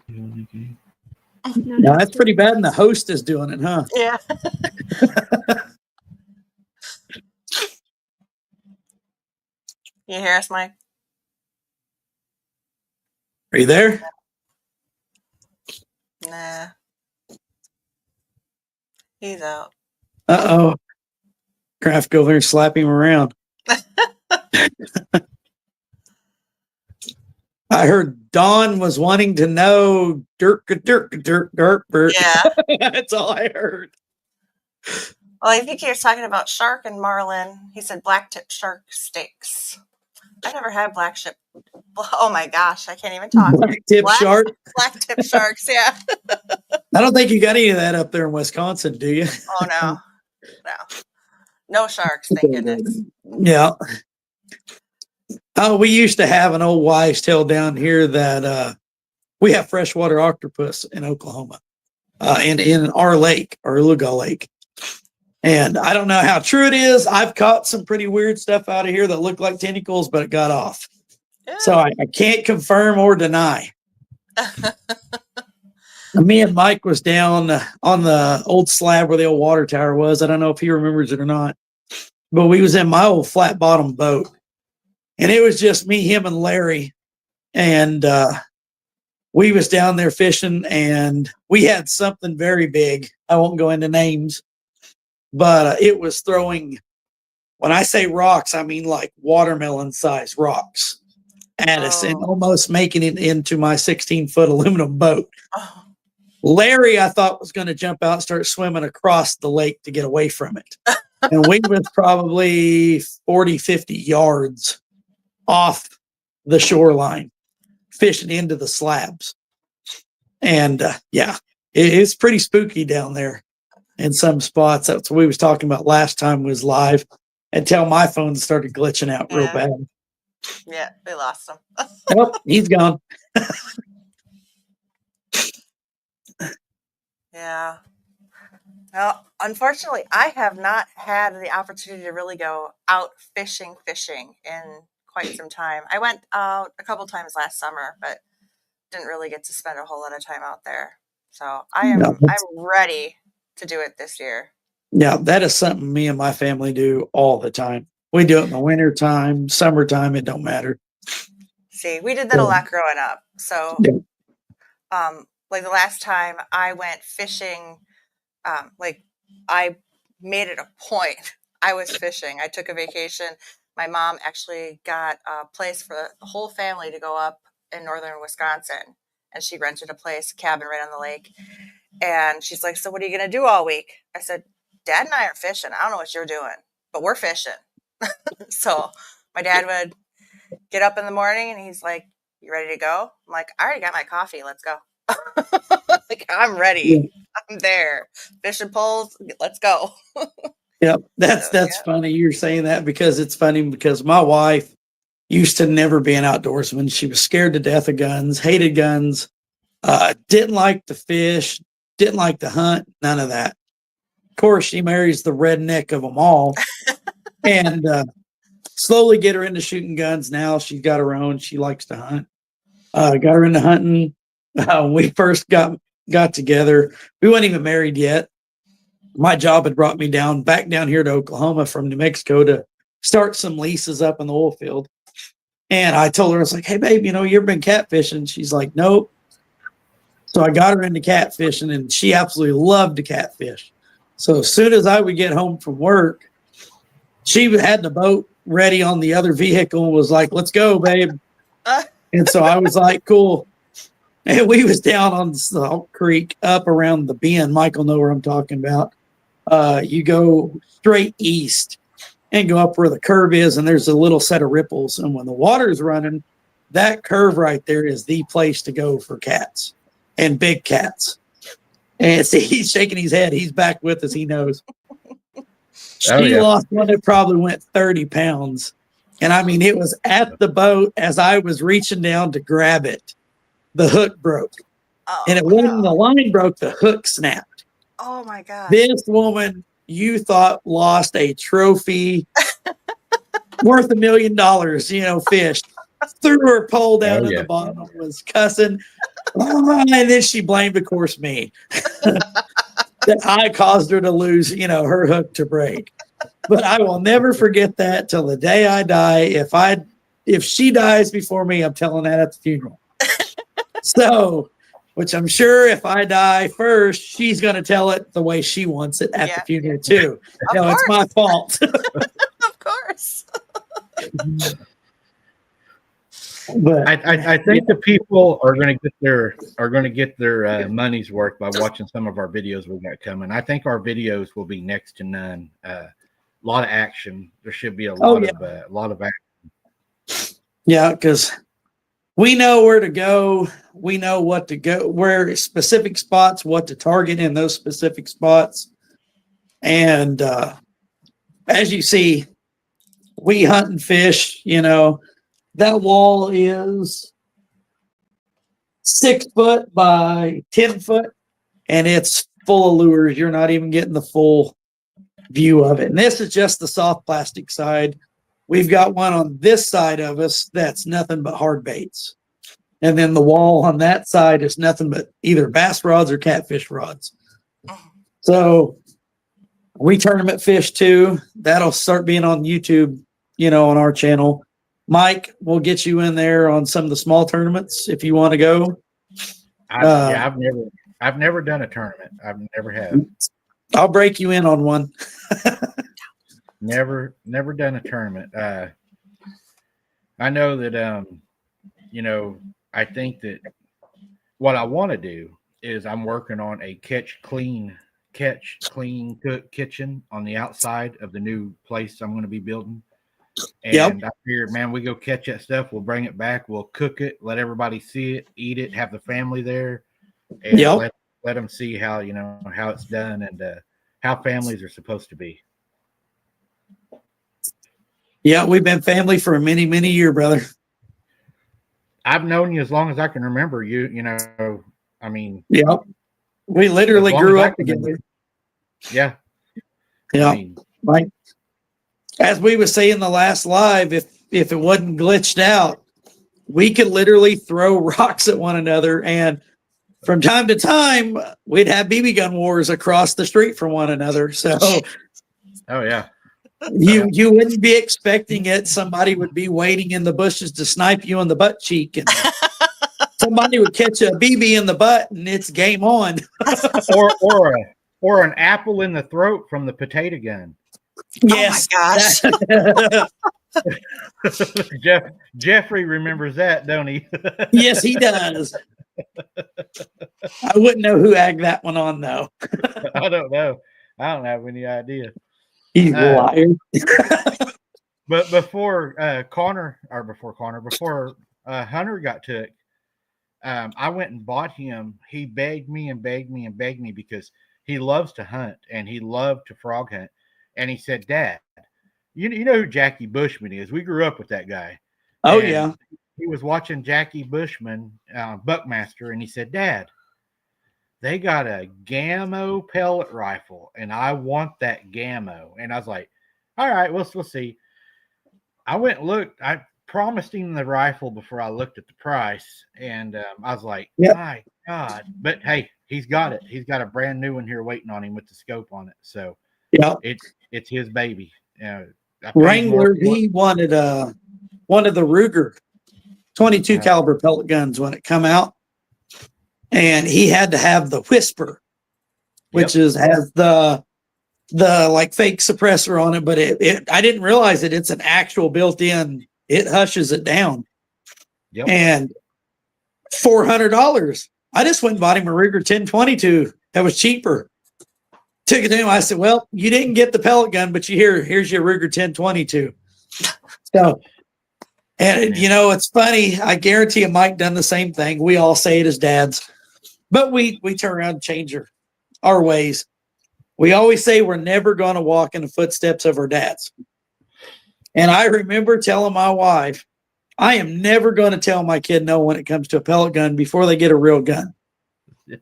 No, that's pretty bad, and the host is doing it, huh? Yeah. You hear us, Mike? Are you there? Nah. He's out. Uh-oh. Craft go over there and slap him around. I heard Dawn was wanting to know dirt. Yeah. That's all I heard. Well, I think he was talking about shark and marlin. He said black tip shark steaks. I've never had black tip. Oh my gosh, I can't even talk. Black tip shark. Black tip sharks, yeah. I don't think you got any of that up there in Wisconsin, do you? Oh no. No sharks, thank goodness. Yeah. Oh, we used to have an old wives' tale down here that we have freshwater octopus in Oklahoma, in our lake, our Uluga Lake. And I don't know how true it is. I've caught some pretty weird stuff out of here that looked like tentacles, but it got off. Yeah. So I can't confirm or deny. Me and Mike was down on the old slab where the old water tower was. I don't know if he remembers it or not, but we was in my old flat bottom boat, and it was just me, him, and Larry, and we was down there fishing, and we had something very big. I won't go into names, but it was throwing. When I say rocks, I mean like watermelon-sized rocks at us, and almost making it into my 16-foot aluminum boat. Oh. Larry, I thought, was going to jump out and start swimming across the lake to get away from it. And we was probably 40, 50 yards off the shoreline, fishing into the slabs. And yeah, it's pretty spooky down there in some spots. That's what we was talking about last time was live, until my phone started glitching out real bad. Yeah, we lost him. Oh, he's gone. Yeah. Well, unfortunately, I have not had the opportunity to really go out fishing in quite some time. I went out a couple times last summer, but didn't really get to spend a whole lot of time out there. So I'm ready to do it this year. Yeah, that is something me and my family do all the time. We do it in the winter time, summertime, it don't matter. See, we did that a lot growing up. So like the last time I went fishing, like I made it a point. I was fishing. I took a vacation. My mom actually got a place for the whole family to go up in northern Wisconsin. And she rented a place, a cabin right on the lake. And she's like, so what are you going to do all week? I said, Dad and I are fishing. I don't know what you're doing, but we're fishing. So my dad would get up in the morning and he's like, you ready to go? I'm like, I already got my coffee. Let's go. Like, I'm ready. Yeah. I'm there. Fishing poles. Let's go. Yep. That's So, funny. You're saying that because it's funny because my wife used to never be an outdoorsman. She was scared to death of guns, hated guns, didn't like to fish, didn't like to hunt, none of that. Of course, she marries the redneck of them all, and slowly get her into shooting guns. Now she's got her own. She likes to hunt. Got her into hunting. We first got together. We weren't even married yet. My job had brought me back down here to Oklahoma from New Mexico to start some leases up in the oil field. And I told her, I was like, hey, babe, you ever been catfishing? She's like, nope. So I got her into catfishing, and she absolutely loved to catfish. So as soon as I would get home from work, she had the boat ready on the other vehicle and was like, let's go, babe. And so I was like, cool. And we was down on Salt Creek up around the bend. Michael know where I'm talking about. You go straight east and go up where the curve is, and there's a little set of ripples. And when the water's running, that curve right there is the place to go for cats and big cats. And see, he's shaking his head. He's back with us. He knows. She lost one that probably went 30 pounds. And I mean, it was at the boat as I was reaching down to grab it. The hook broke. And it wasn't the line broke, the hook snapped. Oh my gosh. This woman, you thought, lost a trophy worth $1 million, fish. Threw her pole down to the bottom, was cussing. And then she blamed, of course, me. That I caused her to lose, her hook to break. But I will never forget that till the day I die. If she dies before me, I'm telling that at the funeral. So, which I'm sure if I die first, she's going to tell it the way she wants it at the funeral too. No, it's my fault. Of course. But I think the people are going to get their money's worth by watching some of our videos we got coming. I think our videos will be next to none. A lot of action. There should be a lot of action. Yeah, because we know where to go. We know what to go, where specific spots, what to target in those specific spots. And as you see, we hunt and fish, that wall is 6 foot by 10 foot, and it's full of lures. You're not even getting the full view of it. And this is just the soft plastic side. We've got one on this side of us that's nothing but hard baits. And then the wall on that side is nothing but either bass rods or catfish rods. So we tournament fish too. That'll start being on YouTube, on our channel. Mike, we'll get you in there on some of the small tournaments if you want to go. I've never done a tournament. I've never have. I'll break you in on one. Never done a tournament. I know that I think that what I want to do is I'm working on a catch clean cook kitchen on the outside of the new place I'm going to be building. And I figured, man, we go catch that stuff. We'll bring it back. We'll cook it. Let everybody see it, eat it, have the family there, and let them see how how it's done and how families are supposed to be. Yeah, we've been family for many, many years, brother. I've known you as long as I can remember. I mean, we literally grew up together. Yeah. Yeah. I mean, right. As we were saying the last live, if it wasn't glitched out, we could literally throw rocks at one another. And from time to time, we'd have BB gun wars across the street from one another. So, oh, yeah. You wouldn't be expecting it. Somebody would be waiting in the bushes to snipe you in the butt cheek, and somebody would catch a BB in the butt, and it's game on. or an apple in the throat from the potato gun. Yes. Oh my gosh. Jeffrey remembers that, don't he? Yes, he does. I wouldn't know who agged that one on, though. I don't know. I don't have any idea. He's a liar. But before Hunter got took, I went and bought him. He begged me and begged me and begged me because he loves to hunt and he loved to frog hunt. And he said, Dad, you know who Jackie Bushman is? We grew up with that guy. Oh And yeah. he was watching Jackie Bushman, Buckmaster, and he said, Dad, they got a Gammo pellet rifle, and I want that Gammo. And I was like, all right, we'll see. I went and looked. I promised him the rifle before I looked at the price, and I was like, Yep. my God. But hey, he's got it. He's got a brand new one here waiting on him with the scope on it. So Yeah. it's his baby. I paid Wrangler, more for it. he wanted one of the Ruger 22 caliber pellet guns when it come out, and he had to have the Whisper, which has the like fake suppressor on it, but it I didn't realize it. It's an actual built-in. It hushes it down. Yep. And $400. I just went and bought him a Ruger 1022 that was cheaper. Took it to him. I said, "Well, you didn't get the pellet gun, but here's your Ruger 1022." So, and you know, it's funny. I guarantee you, Mike done the same thing. We all say it as dads, but we turn around and change our ways. We always say we're never going to walk in the footsteps of our dads. And I remember telling my wife, I am never going to tell my kid no when it comes to a pellet gun before they get a real gun. Yeah.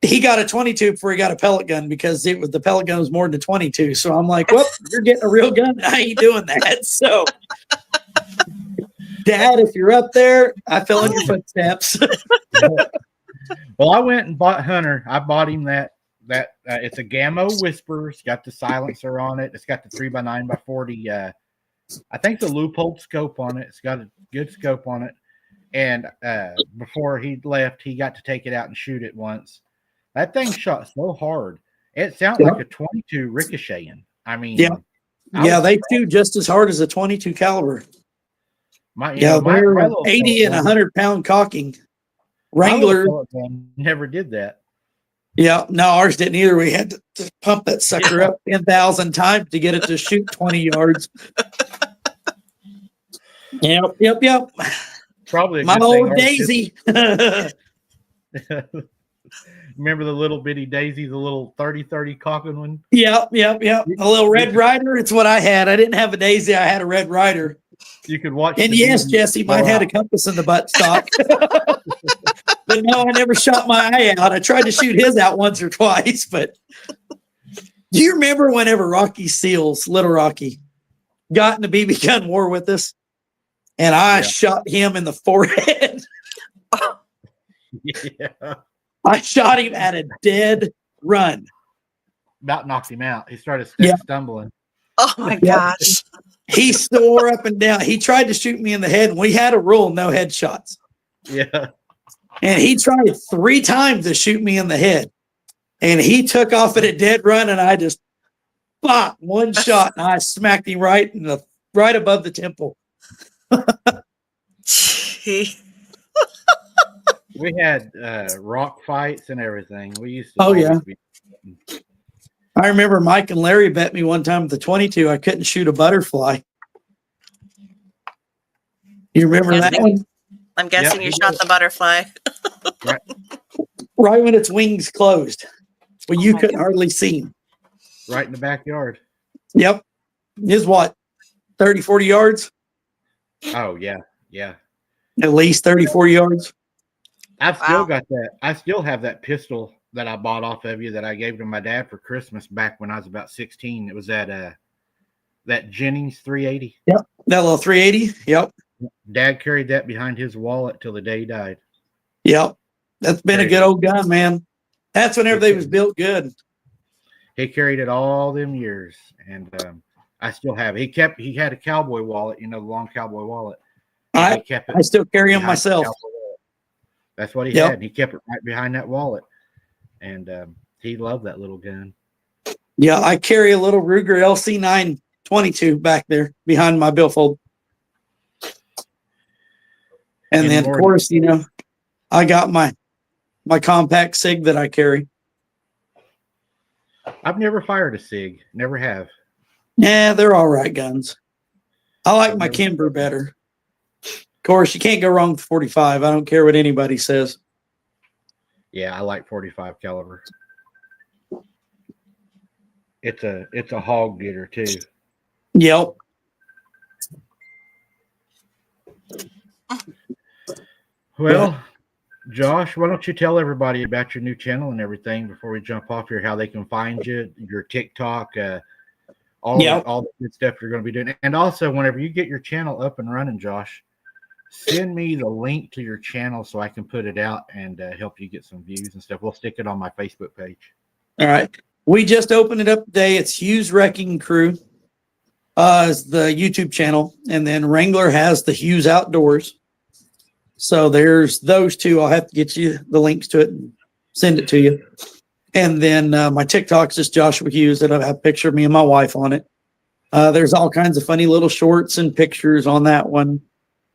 He got a 22 before he got a pellet gun because the pellet gun was more than a 22. So I'm like, well, you're getting a real gun. I ain't doing that. So, Dad, if you're up there, I fell in your footsteps. Well, I went and bought Hunter. I bought him that it's a Gammo Whisper. It's got the silencer on it. It's got the 3x9x40. I think the loophole scope on it. It's got a good scope on it. And before he left, he got to take it out and shoot it once. That thing shot so hard. It sounded like a 22 ricocheting. I mean, they shoot just as hard as a 22 caliber. My 80 and 100-pound cocking. Wrangler never did that. Yeah, no, ours didn't either. We had to pump that sucker up 10,000 times to get it to shoot 20 yards. Yep. Probably my old Daisy. Remember the little bitty Daisy, the little 30-30 cocking one? Yep. A little Red Rider. It's what I had. I didn't have a Daisy. I had a Red Rider. You could watch. And yes, Jesse, mine had a compass in the butt stock. But no, I never shot my eye out. I tried to shoot his out once or twice. But do you remember whenever Rocky Seals, little Rocky, got in the BB gun war with us? And I shot him in the forehead. Yeah. I shot him at a dead run. About knocked him out. He started stumbling. Oh my gosh. He swore up and down. He tried to shoot me in the head, and we had a rule, no headshots. Yeah. And he tried 3 times to shoot me in the head. And he took off at a dead run, and I just pop one shot, and I smacked him right above the temple. We had rock fights and everything. We used to. I remember Mike and Larry bet me one time with the 22 I couldn't shoot a butterfly. You remember that one? I'm guessing you shot the butterfly. Right when its wings closed. Well, you couldn't hardly see him. Right in the backyard. Yep. Is what? 30, 40 yards? Oh, yeah. At least 30, 40 yards. I've still got that. I still have that pistol that I bought off of you that I gave to my dad for Christmas back when I was about 16. It was that Jennings 380. Yep. That little 380. Yep. Dad carried that behind his wallet till the day he died. Yep. That's been a good old gun, man. That's when everything was built good. He carried it all them years, and I still have it. He had a cowboy wallet, the long cowboy wallet. I still carry them myself. That's what he had. And he kept it right behind that wallet, and he loved that little gun. Yeah, I carry a little Ruger LC9 22 back there behind my billfold. And then, of course, I got my compact SIG that I carry. I've never fired a SIG. Never have. Yeah, they're all right guns. I like my Kimber better. course, you can't go wrong with 45. I don't care what anybody says. Yeah, I like 45 caliber. It's a hog getter too. Yep. Well, Josh, why don't you tell everybody about your new channel and everything before we jump off here? How they can find you, your TikTok, all the good stuff you're going to be doing, and also whenever you get your channel up and running, Josh, send me the link to your channel so I can put it out and help you get some views and stuff. We'll stick it on my Facebook page. All right. We just opened it up today. It's Hughes Wrecking Crew. Is the YouTube channel, and then Wrangler has the Hughes Outdoors. So there's those two. I'll have to get you the links to it and send it to you. And then my TikTok's just Joshua Hughes, that I have a picture of me and my wife on it. There's all kinds of funny little shorts and pictures on that one.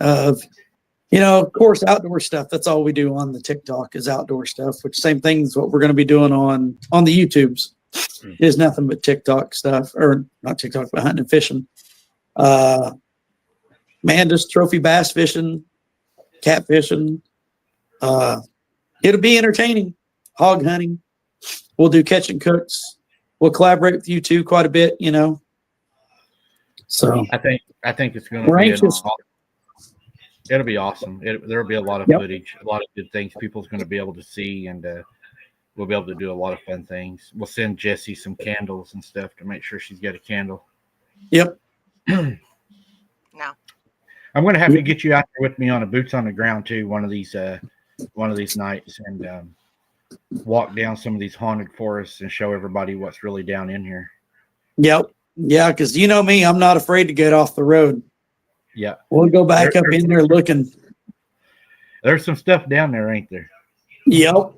Of course, outdoor stuff. That's all we do on the TikTok is outdoor stuff, which same thing is what we're going to be doing on the YouTubes. Is nothing but TikTok stuff, or not TikTok, but hunting and fishing. Just trophy bass fishing, cat fishing. It'll be entertaining. Hog hunting. We'll do catch and cooks. We'll collaborate with you too quite a bit, So I think it's going to be it'll be awesome. There'll be a lot of footage, a lot of good things people's going to be able to see, and we'll be able to do a lot of fun things. We'll send Jessie some candles and stuff to make sure she's got a candle. Yep. No. I'm going to have to get you out there with me on a boots on the ground too, one of these nights, and walk down some of these haunted forests and show everybody what's really down in here. Yep. Yeah, because you know me, I'm not afraid to get off the road. Yeah. We'll go back up in there looking. There's some stuff down there, ain't there? Yep.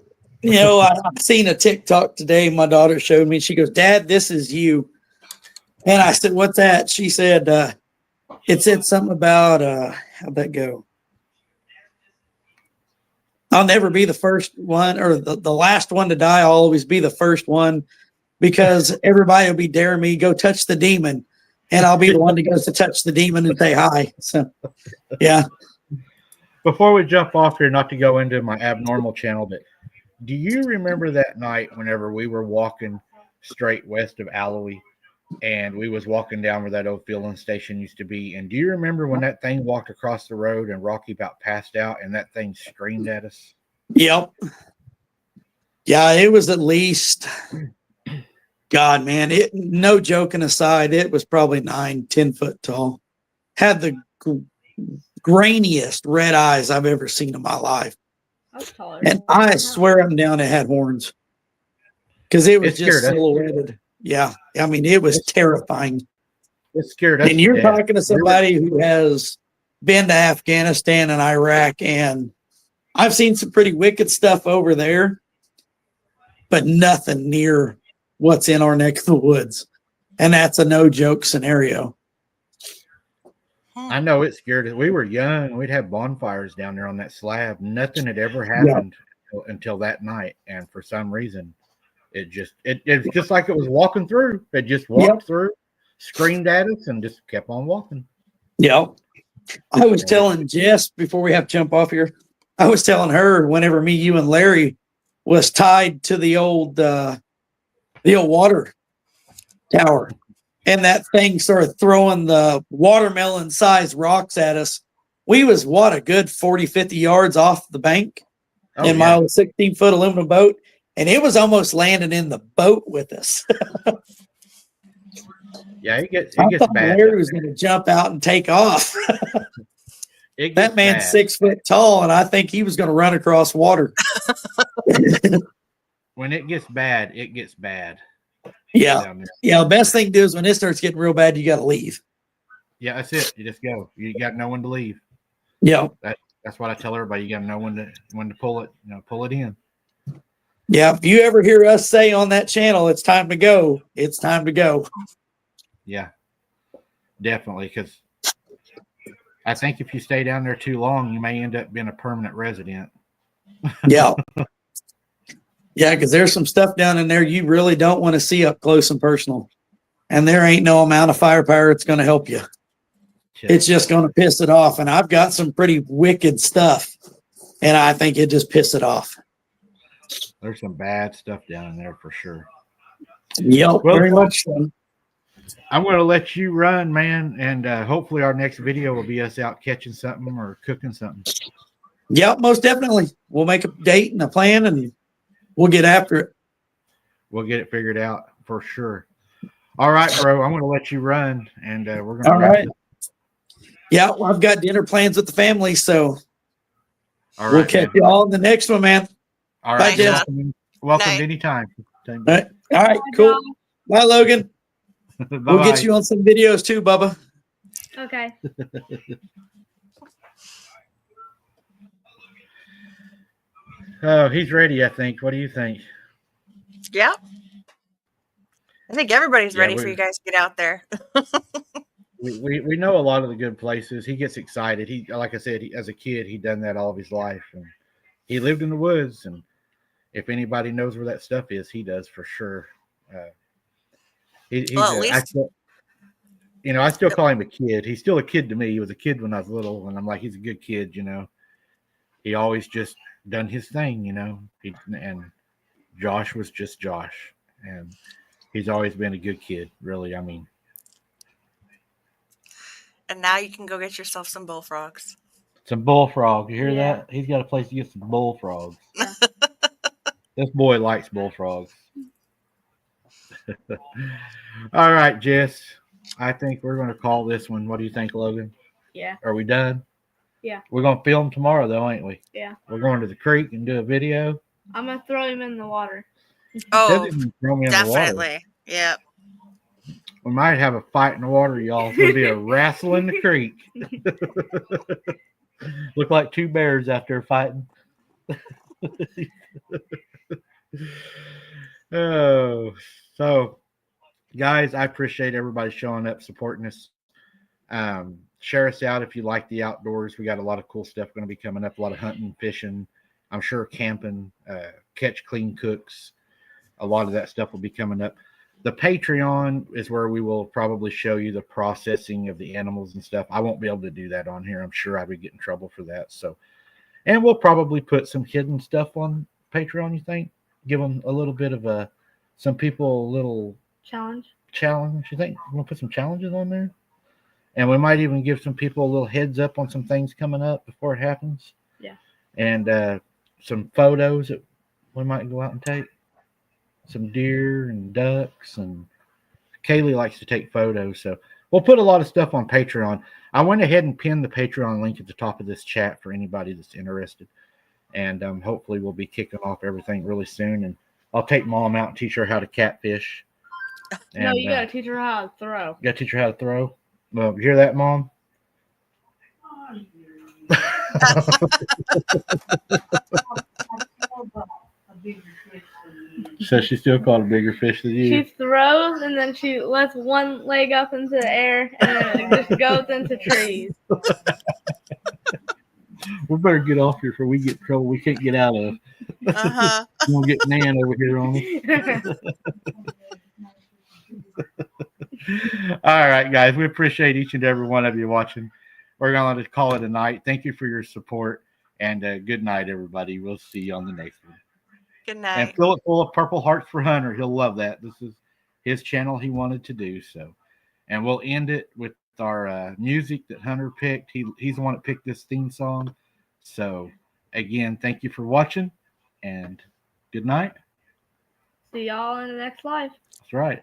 I've seen a TikTok today. My daughter showed me. She goes, "Dad, this is you." And I said, "What's that?" She said, it said something about, how'd that go? I'll never be the first one or the last one to die. I'll always be the first one because everybody will be daring me, go touch the demon. And I'll be the one that goes to touch the demon and say hi. So, yeah. Before we jump off here, not to go into my abnormal channel, but do you remember that night whenever we were walking straight west of Alloy and we was walking down where that old fueling station used to be? And do you remember when that thing walked across the road and Rocky about passed out and that thing screamed at us? Yep. Yeah, it was at least, God, man, no joking aside, it was probably 9-10 foot tall. Had the grainiest red eyes I've ever seen in my life. And I swear I'm down, it had horns because it was just silhouetted. Yeah. I mean, it was terrifying. It scared us. And you're talking to somebody who has been to Afghanistan and Iraq, and I've seen some pretty wicked stuff over there, but nothing near what's in our neck of the woods. And that's a no joke scenario. I know it scared us. We were young. We'd have bonfires down there on that slab. Nothing had ever happened until that night. And for some reason, it's just like it was walking through. It just walked through, screamed at us, and just kept on walking. Yeah. I was telling Jess before we have to jump off here, I was telling her whenever me, you, and Larry was tied to the old water tower. And that thing started throwing the watermelon-sized rocks at us. We was, a good 40, 50 yards off the bank in my old 16-foot aluminum boat. And it was almost landing in the boat with us. Yeah, it gets thought bad. Larry was going to jump out and take off. That man's bad. 6 foot tall, and I think he was going to run across water. When it gets bad, it gets bad. Yeah. Yeah. The best thing to do is when it starts getting real bad, you got to leave. Yeah, that's it. You just go. You got to know when to leave. Yeah. That's what I tell everybody. You got to know when to pull it. Pull it in. Yeah. If you ever hear us say on that channel, it's time to go. It's time to go. Yeah, definitely. Because I think if you stay down there too long, you may end up being a permanent resident. Yeah. Yeah, because there's some stuff down in there you really don't want to see up close and personal. And there ain't no amount of firepower that's going to help you. it's just going to piss it off. And I've got some pretty wicked stuff, and I think it just piss it off. There's some bad stuff down in there for sure. Yep, Well, very much so. I'm going to let you run, man, and hopefully our next video will be us out catching something or cooking something. Yep, most definitely. We'll make a date and a plan, and we'll get after it. We'll get it figured out for sure. All right, bro. I'm going to let you run, and we're going to All wrap right. it. Yeah, well, I've got dinner plans with the family, so All we'll right, catch man. you all in the next one, man. All Bye, right. Jess. Welcome Night. anytime. All right, cool. Bye, Logan. Bye-bye. We'll get you on some videos too, Bubba. Okay. Oh, he's ready, I think. What do you think? Yeah. I think everybody's Yeah, ready for you guys to get out there. We know a lot of the good places. He gets excited. He, like I said, as a kid, he done that all of his life, and he lived in the woods. And if anybody knows where that stuff is, he does for sure. Well, at least I still call him a kid. He's still a kid to me. He was a kid when I was little, and I'm like, he's a good kid. He always just done his thing. And Josh was just Josh, and he's always been a good kid. Really, I mean. and now you can go get yourself some bullfrogs. Some bullfrog. You hear Yeah. that? He's got a place to get some bullfrogs. This boy likes bullfrogs. All right, Jess. I think we're going to call this one. What do you think, Logan? Yeah. Are we done? Yeah. We're going to film tomorrow, though, ain't we? Yeah. We're going to the creek and do a video. I'm gonna throw him in the water. Oh, Throw me in the water. definitely. Yeah. We might have a fight in the water, y'all. It's going to be a wrestle in the creek. Look like two bears after fighting. Oh, so guys, I appreciate everybody showing up, supporting us. Share us out if you like the outdoors. We got a lot of cool stuff going to be coming up, a lot of hunting, fishing, I'm sure camping, catch, clean, cooks. A lot of that stuff will be coming up. The Patreon is where we will probably show you the processing of the animals and stuff. I won't be able to do that on here. I'm sure I would get in trouble for that. So, and we'll probably put some hidden stuff on Patreon, you think? Give them a little bit of some people a little Challenge. You think we'll put some challenges on there? And we might even give some people a little heads up on some things coming up before it happens. Yeah. And some photos that we might go out and take. Some deer and ducks, and Kaylee likes to take photos. So we'll put a lot of stuff on Patreon. I went ahead and pinned the Patreon link at the top of this chat for anybody that's interested. And hopefully we'll be kicking off everything really soon. And I'll take Mom out and teach her how to catfish. No, And, you gotta teach her how to throw. Got to teach her how to throw. Well, you hear that, Mom? So she still caught a bigger fish than you. She throws and then she lets one leg up into the air and then it just goes into trees. We better get off here before we get in trouble we can't get out of. Uh-huh. We'll get Nan over here on us. All right, guys. We appreciate each and every one of you watching. We're going to call it a night. Thank you for your support. And good night, everybody. We'll see you on the next one. Good night. And fill it full of Purple Hearts for Hunter. He'll love that. This is his channel he wanted to do. So, and we'll end it with our music that Hunter picked. He's the one that picked this theme song. So, again, thank you for watching. And good night. See y'all in the next live. That's right.